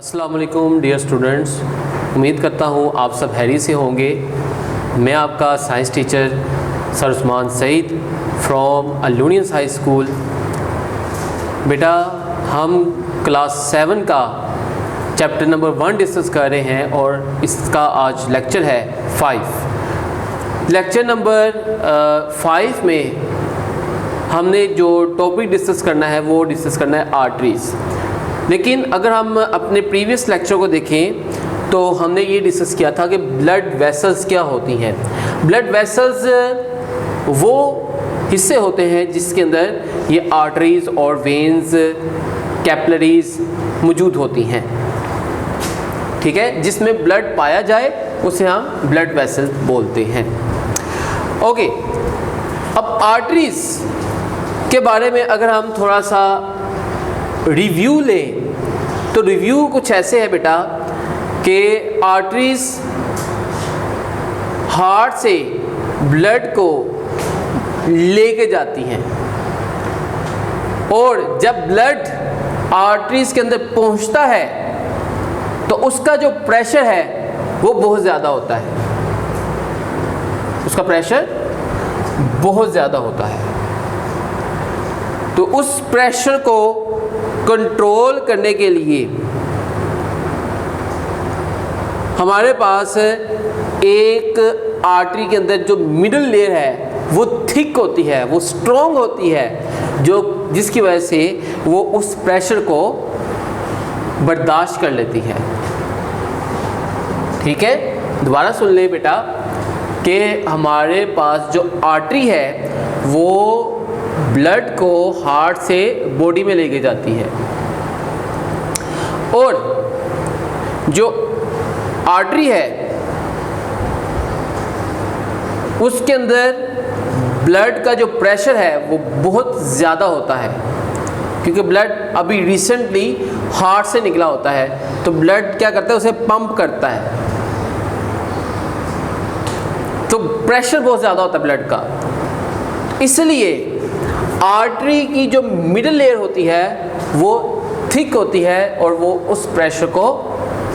अस्सलाम वालेकुम dear students, उम्मीद करता हूँ आप सब हैरी से होंगे। मैं आपका science teacher sir Usman Saeed from Alunians high school. बेटा, हम क्लास 7 का चैप्टर नंबर 1 डिस्कस कर रहे हैं और इसका आज लेक्चर है 5। लेक्चर नंबर 5 में हमने जो टॉपिक डिस्कस करना है वो डिस्कस करना है आर्टरीज़। लेकिन अगर हम अपने प्रीवियस लेक्चर को देखें तो हमने ये डिस्कस किया था कि ब्लड वेसल्स क्या होती हैं। ब्लड वेसल्स वो हिस्से होते हैं जिसके अंदर ये आर्टरीज़ और वेन्स, कैपिलरीज मौजूद होती हैं, ठीक है। जिसमें ब्लड पाया जाए उसे हम ब्लड वेसल बोलते हैं। ओके, अब आर्टरीज़ के बारे में अगर हम थोड़ा सा रिव्यू लें तो रिव्यू कुछ ऐसे है बेटा कि आर्टरीज़ हार्ट से ब्लड को लेके जाती हैं और जब ब्लड आर्टरीज़ के अंदर पहुंचता है तो उसका जो प्रेशर है वो बहुत ज़्यादा होता है। उसका प्रेशर बहुत ज़्यादा होता है, तो उस प्रेशर को कंट्रोल करने के लिए हमारे पास एक आर्टरी के अंदर जो मिडल लेयर है वो थिक होती है, वो स्ट्रॉन्ग होती है, जो जिसकी वजह से वो उस प्रेशर को बर्दाश्त कर लेती है। ठीक है, दोबारा सुन ले बेटा कि हमारे पास जो आर्टरी है वो ब्लड को हार्ट से बॉडी में लेके जाती है और जो आर्टरी है उसके अंदर ब्लड का जो प्रेशर है वो बहुत ज़्यादा होता है, क्योंकि ब्लड अभी रिसेंटली हार्ट से निकला होता है, तो ब्लड क्या करता है, उसे पंप करता है, तो प्रेशर बहुत ज़्यादा होता है ब्लड का। इसलिए आर्टरी की जो मिडल लेयर होती है वो थिक होती है और वो उस प्रेशर को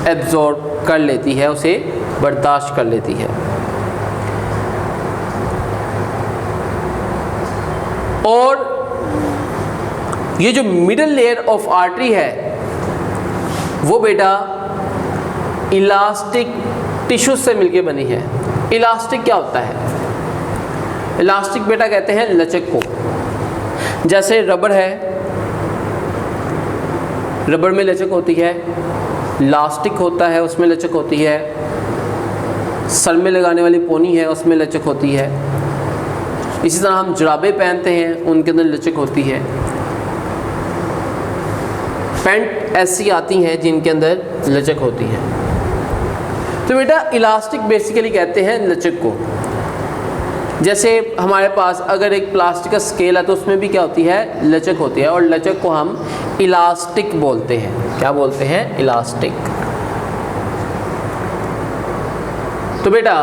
एब्जॉर्ब कर लेती है, उसे बर्दाश्त कर लेती है। और ये जो मिडल लेयर ऑफ आर्टरी है वो बेटा इलास्टिक टिश्यू से मिलके बनी है। इलास्टिक क्या होता है? इलास्टिक बेटा कहते हैं लचक को। जैसे रबर है, रबर में लचक होती है, लास्टिक होता है उसमें लचक होती है, सर में लगाने वाली पोनी है उसमें लचक होती है। इसी तरह हम जुराबे पहनते हैं उनके अंदर लचक होती है। पैंट ऐसी आती हैं जिनके अंदर लचक होती है। तो बेटा इलास्टिक बेसिकली कहते हैं लचक को। जैसे हमारे पास अगर एक प्लास्टिक का स्केल है तो उसमें भी क्या होती है, लचक होती है, और लचक को हम इलास्टिक बोलते हैं। क्या बोलते हैं? इलास्टिक। तो बेटा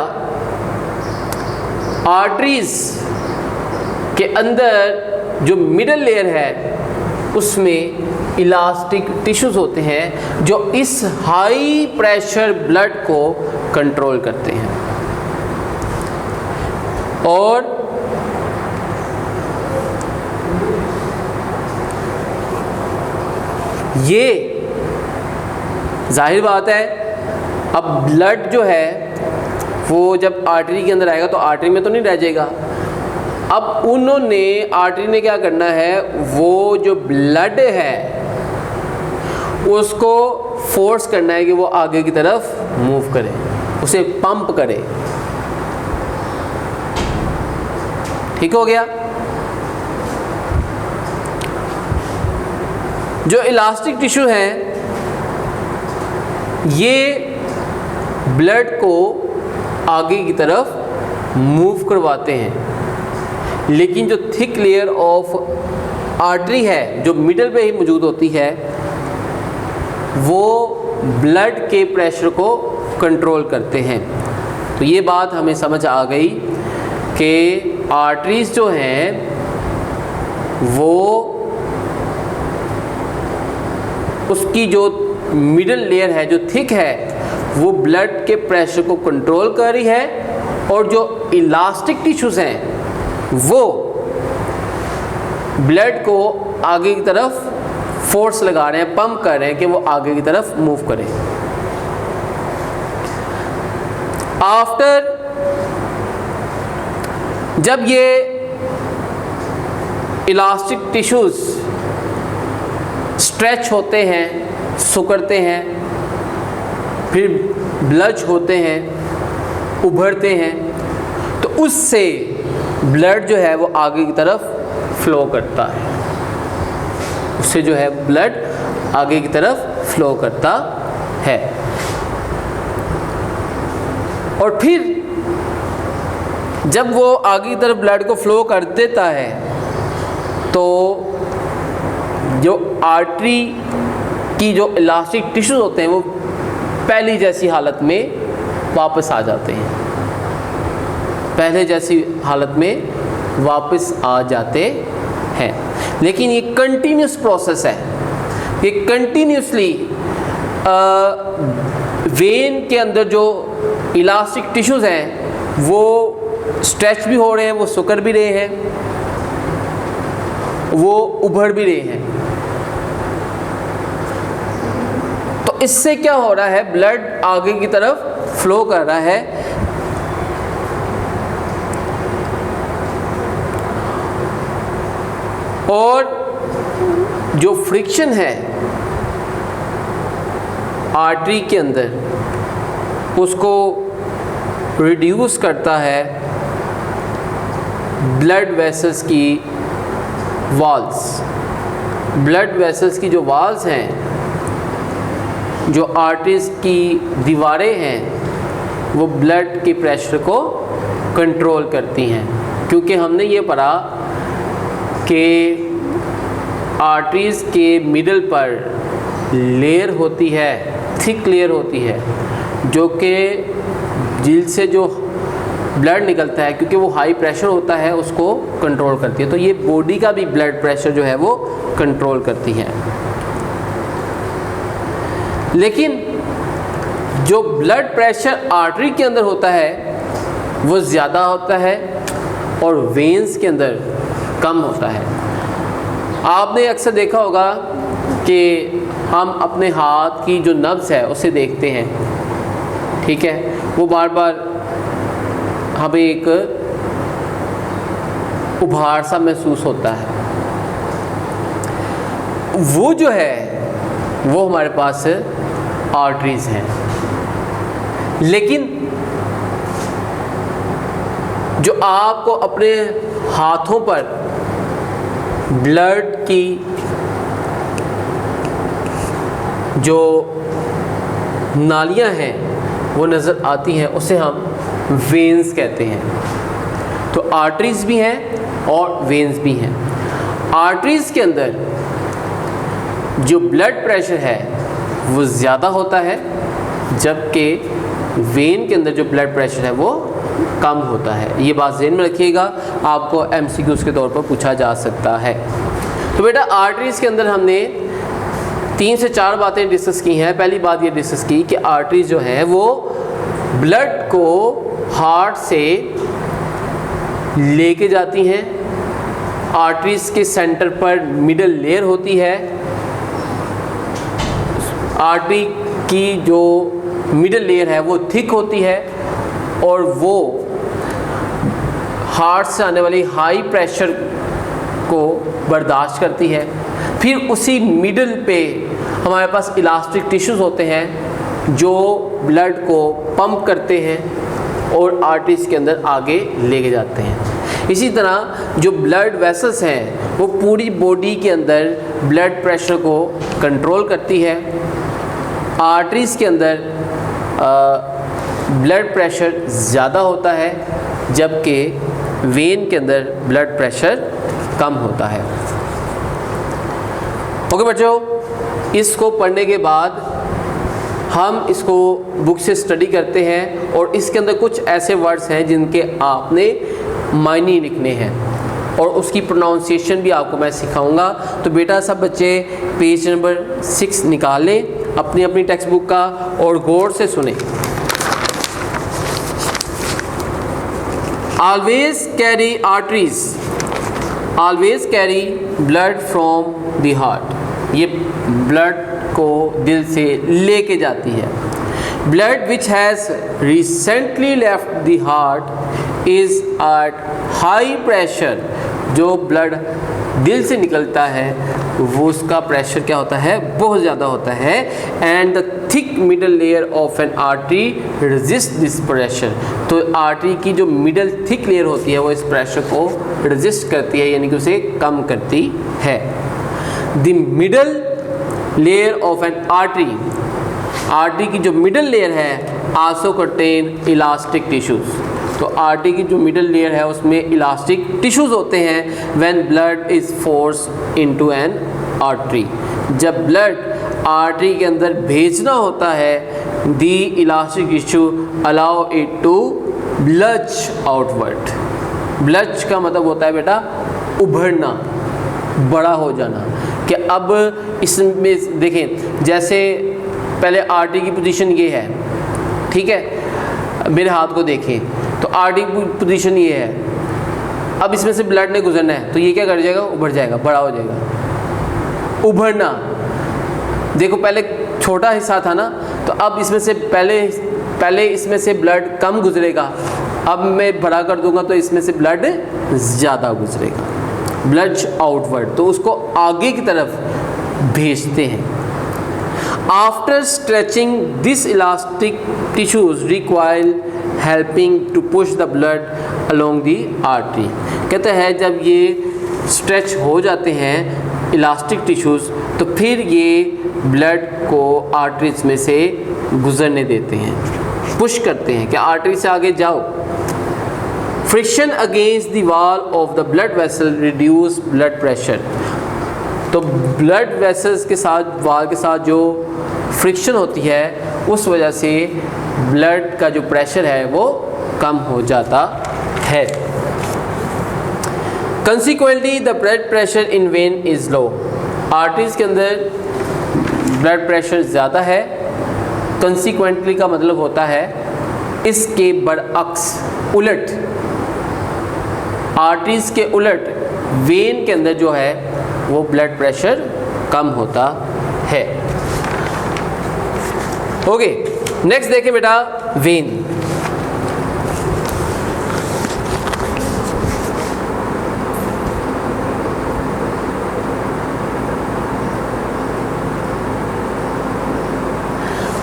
आर्टरीज के अंदर जो मिडल लेयर है उसमें इलास्टिक टिश्यूज होते हैं जो इस हाई प्रेशर ब्लड को कंट्रोल करते हैं। और ये जाहिर बात है, अब ब्लड जो है वो जब आर्टरी के अंदर आएगा तो आर्टरी में तो नहीं रह जाएगा। अब उन्होंने आर्टरी ने क्या करना है, वो जो ब्लड है उसको फोर्स करना है कि वो आगे की तरफ मूव करे, उसे पंप करे। ठीक हो गया? जो इलास्टिक टिश्यू है ये ब्लड को आगे की तरफ मूव करवाते हैं, लेकिन जो थिक लेयर ऑफ आर्टरी है जो मिडल पे ही मौजूद होती है वो ब्लड के प्रेशर को कंट्रोल करते हैं। तो ये बात हमें समझ आ गई कि आर्टरीज जो हैं वो उसकी जो मिडल लेयर है, जो थिक है, वो ब्लड के प्रेशर को कंट्रोल कर रही है, और जो इलास्टिक टिश्यूज़ हैं वो ब्लड को आगे की तरफ फोर्स लगा रहे हैं, पंप कर रहे हैं कि वो आगे की तरफ मूव करें। आफ्टर जब ये इलास्टिक टिश्यूज स्ट्रेच होते हैं, सिकुड़ते हैं, फिर ब्लज होते हैं, उभरते हैं, तो उससे ब्लड जो है वो आगे की तरफ फ्लो करता है, उससे जो है ब्लड आगे की तरफ फ्लो करता है। और फिर जब वो आगे की तरफ ब्लड को फ्लो कर देता है तो जो आर्टरी की जो इलास्टिक टिश्यूज होते हैं वो पहली जैसी हालत में वापस आ जाते हैं, पहले जैसी हालत में वापस आ जाते हैं। लेकिन ये कंटिन्यूस प्रोसेस है, ये कंटिन्यूसली वेन के अंदर जो इलास्टिक टिश्यूज हैं वो स्ट्रेच भी हो रहे हैं, वो सिकुड़ भी रहे हैं, वो उभर भी रहे हैं। तो इससे क्या हो रहा है, ब्लड आगे की तरफ फ्लो कर रहा है। और जो फ्रिक्शन है आर्टरी के अंदर उसको रिड्यूस करता है ब्लड वेसल्स की वॉल्स। ब्लड वेसल्स की जो वॉल्स हैं, जो आर्टरीज की दीवारें हैं, वो ब्लड के प्रेशर को कंट्रोल करती हैं। क्योंकि हमने ये पढ़ा कि आर्टरीज के मिडल पर लेयर होती है, थिक लेयर होती है, जो कि झील से जो ब्लड निकलता है, क्योंकि वो हाई प्रेशर होता है, उसको कंट्रोल करती है। तो ये बॉडी का भी ब्लड प्रेशर जो है वो कंट्रोल करती है। लेकिन जो ब्लड प्रेशर आर्टरी के अंदर होता है वो ज़्यादा होता है और वेन्स के अंदर कम होता है। आपने अक्सर देखा होगा कि हम अपने हाथ की जो नब्ज़ है उसे देखते हैं, ठीक है, वो बार बार हमें एक उभार सा महसूस होता है। वो जो है वो हमारे पास आर्टरीज हैं। लेकिन जो आपको अपने हाथों पर ब्लड की जो नालियां हैं वो नज़र आती हैं, उसे हम वेन्स कहते हैं। तो आर्टरीज भी हैं और वेन्स भी हैं। आर्टरीज के अंदर जो ब्लड प्रेशर है वो ज़्यादा होता है, जबकि वेन के अंदर जो ब्लड प्रेशर है वो कम होता है। ये बात ज़हन में रखिएगा, आपको एमसीक्यूज़ के तौर पर पूछा जा सकता है। तो बेटा आर्टरीज के अंदर हमने 3 से 4 बातें डिस्कस की हैं। पहली बात ये डिस्कस की कि आर्टरीज जो है वो ब्लड को हार्ट से लेके जाती हैं। आर्टरीज के सेंटर पर मिडल लेयर होती है। आर्टरी की जो मिडल लेयर है वो थिक होती है और वो हार्ट से आने वाली हाई प्रेशर को बर्दाश्त करती है। फिर उसी मिडल पे हमारे पास इलास्टिक टिश्यूज़ होते हैं जो ब्लड को पंप करते हैं और आर्टरीज के अंदर आगे लेके जाते हैं। इसी तरह जो ब्लड वेसल्स हैं वो पूरी बॉडी के अंदर ब्लड प्रेशर को कंट्रोल करती है। आर्टरीज के अंदर ब्लड प्रेशर ज़्यादा होता है, जबकि वेन के अंदर ब्लड प्रेशर कम होता है। ओके बच्चों, इसको पढ़ने के बाद हम इसको बुक से स्टडी करते हैं और इसके अंदर कुछ ऐसे वर्ड्स हैं जिनके आपने मायने लिखने हैं और उसकी प्रोनाउंसिएशन भी आपको मैं सिखाऊंगा। तो बेटा सब बच्चे पेज नंबर 6 निकाल लें अपनी अपनी टेक्स्ट बुक का और गौर से सुने। Always carry arteries, always carry blood from the heart, ये ब्लड को दिल से लेके जाती है। Blood which has recently left the heart is at high pressure, जो ब्लड दिल से निकलता है वो उसका प्रेशर क्या होता है, बहुत ज़्यादा होता है। And the thick middle layer of N artery resist this pressure, तो आर्टरी की जो मिडल थिक लेयर होती है वो इस प्रेशर को रेजिस्ट करती है, यानी कि उसे कम करती है। The middle layer of N artery, artery की जो मिडल लेयर है आल्सो कंटेन इलास्टिक टिश्यूज, तो आर्टरी की जो मिडल लेयर है उसमें इलास्टिक टिश्यूज होते हैं। When blood is force into an artery, जब ब्लड आर्टरी के अंदर भेजना होता है the elastic tissue allow it to bulge outward. Bulge का मतलब होता है बेटा उभरना, बड़ा हो जाना। कि अब इसमें देखें, जैसे पहले आर्टरी की पोजीशन ये है, ठीक है, मेरे हाथ को देखें तो आर्टरी की पोजीशन ये है। अब इसमें से ब्लड ने गुजरना है तो ये क्या कर जाएगा, उभर जाएगा, बड़ा हो जाएगा। उभरना, देखो पहले छोटा हिस्सा था ना, तो अब इसमें से पहले इसमें से ब्लड कम गुजरेगा, अब मैं बड़ा कर दूंगा तो इसमें से ब्लड ज़्यादा गुजरेगा। ब्लड आउटवर्ड, तो उसको आगे की तरफ भेजते हैं। After stretching this elastic tissues require helping to push the blood along the artery, कहते हैं जब ये स्ट्रेच हो जाते हैं इलास्टिक टिश्यूज तो फिर ये ब्लड को आर्टरीज में से गुजरने देते हैं, पुश करते हैं कि आर्टरी से आगे जाओ। Friction against the wall of the blood vessel reduce blood pressure, तो ब्लड वेसल्स के साथ, वॉल के साथ जो फ्रिक्शन होती है उस वजह से ब्लड का जो प्रेशर है वो कम हो जाता है। Consequently the blood pressure in when is low, arteries के अंदर ब्लड प्रेशर ज़्यादा है। कंसिक्वेंटली का मतलब होता है इसके बरअक्स, उलट, आर्टरीज के उलट वेन के अंदर जो है वो ब्लड प्रेशर कम होता है। ओके, नेक्स्ट देखें बेटा वेन।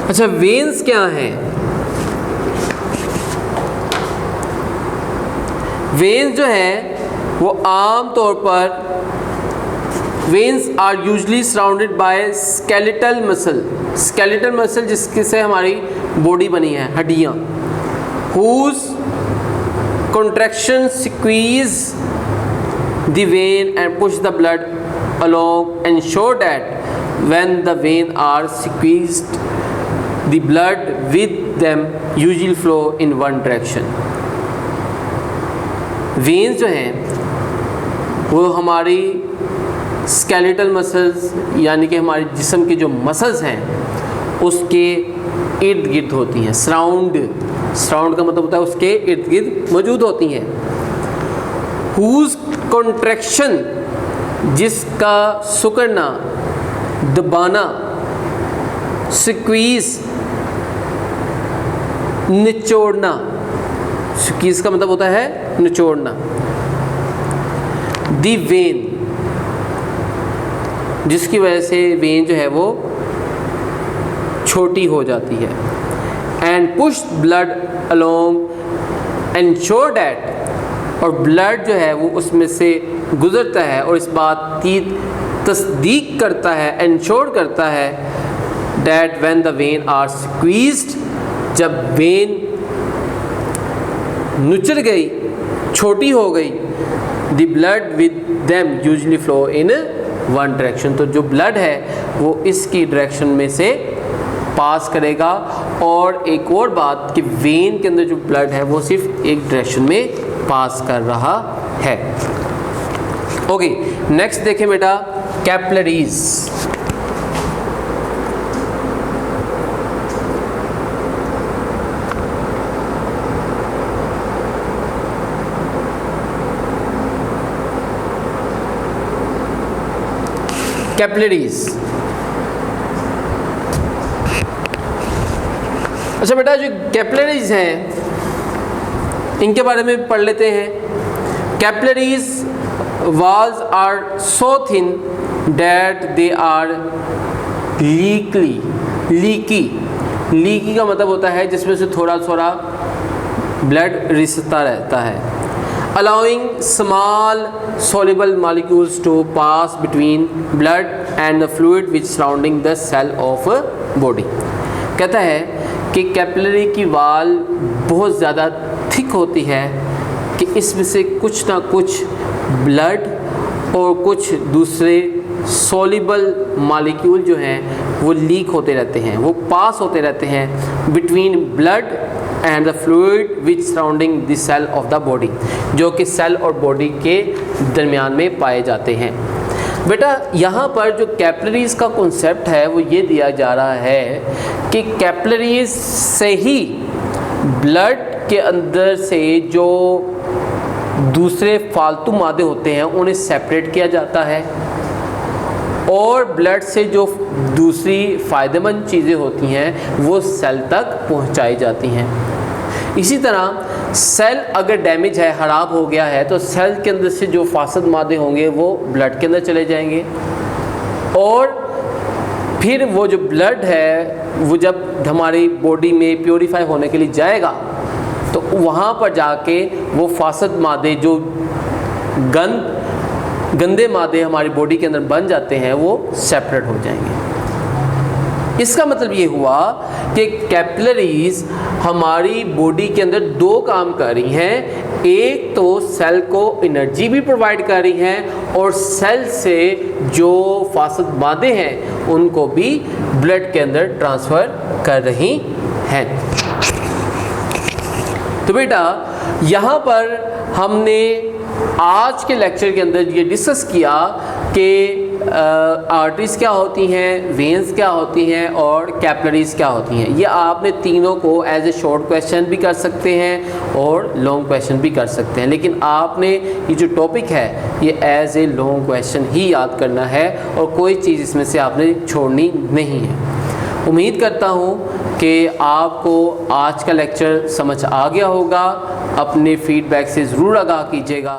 अच्छा, वेन्स क्या हैं? वेन्स जो है वो आम तौर पर veins are usually surrounded by skeletal muscle, skeletal muscle जिसके से हमारी बॉडी बनी है, हड्डियाँ, whose contraction squeeze the vein and push the blood along ensure that when the vein are squeezed the blood with them usually flow in one direction. Veins जो हैं वो हमारी स्केलेटल मसल्स यानी कि हमारे जिस्म के जो मसल्स हैं उसके इर्द गिर्द होती हैं। सराउंड का मतलब होता है उसके इर्द गिर्द मौजूद होती हैं। हुज कॉन्ट्रैक्शन, जिसका सुकड़ना, दबाना, स्क्वीज, निचोड़ना, स्क्वीज का मतलब होता है निचोड़ना। दी वेन, जिसकी वजह से वेन जो है वो छोटी हो जाती है। And push blood along ensure that, और ब्लड जो है वो उसमें से गुजरता है और इस बात की तस्दीक करता है, एंश्योर करता है that when the vein are squeezed, जब वेन नुचड़ गई, छोटी हो गई, the blood with them usually flow in one direction, तो जो ब्लड है वो इसकी डायरेक्शन में से पास करेगा। और एक और बात कि वेन के अंदर जो ब्लड है वो सिर्फ एक डायरेक्शन में पास कर रहा है। ओके, नेक्स्ट देखें बेटा कैपिलरीज। कैपिलरीज। अच्छा बेटा, जो कैपिलरीज हैं इनके बारे में पढ़ लेते हैं। Capillaries walls are so thin that they are leaky का मतलब होता है जिसमें से थोड़ा थोड़ा ब्लड रिसता रहता है। allowing small soluble molecules to pass between blood and the fluid which surrounding the cell of a body। कहता है कि कैपिलरी की वाल बहुत ज़्यादा थिक होती है कि इसमें से कुछ ना कुछ ब्लड और कुछ दूसरे सॉल्युबल मॉलिक्यूल जो हैं वो लीक होते रहते हैं, वो पास होते रहते हैं between blood and the fluid which surrounding the cell of the body, जो कि सेल और बॉडी के दरमियान में पाए जाते हैं। बेटा यहाँ पर जो कैपिलरीज का कॉन्सेप्ट है वो ये दिया जा रहा है कि कैपिलरीज से ही ब्लड के अंदर से जो दूसरे फालतू मादे होते हैं उन्हें सेपरेट किया जाता है और ब्लड से जो दूसरी फ़ायदेमंद चीज़ें होती हैं वो सेल तक पहुंचाई जाती हैं। इसी तरह सेल अगर डैमेज है, ख़राब हो गया है, तो सेल के अंदर से जो फासद मादे होंगे वो ब्लड के अंदर चले जाएंगे और फिर वो जो ब्लड है वो जब हमारी बॉडी में प्योरीफाई होने के लिए जाएगा तो वहाँ पर जाके वो फासद मादे जो गंदे मादे हमारी बॉडी के अंदर बन जाते हैं वो सेपरेट हो जाएंगे। इसका मतलब ये हुआ कि कैपिलरीज हमारी बॉडी के अंदर दो काम कर रही हैं। एक तो सेल को एनर्जी भी प्रोवाइड कर रही हैं और सेल से जो फासद मादे हैं उनको भी ब्लड के अंदर ट्रांसफ़र कर रही हैं। तो बेटा यहाँ पर हमने आज के लेक्चर के अंदर ये डिस्कस किया कि आर्टरीज क्या होती हैं, वेन्स क्या होती हैं और कैपिलरीज क्या होती हैं। ये आपने तीनों को एज ए शॉर्ट क्वेश्चन भी कर सकते हैं और लॉन्ग क्वेश्चन भी कर सकते हैं, लेकिन आपने ये जो टॉपिक है ये एज ए लॉन्ग क्वेश्चन ही याद करना है और कोई चीज़ इसमें से आपने छोड़नी नहीं है। उम्मीद करता हूँ कि आपको आज का लेक्चर समझ आ गया होगा। अपने फीडबैक से ज़रूर आगाह कीजिएगा।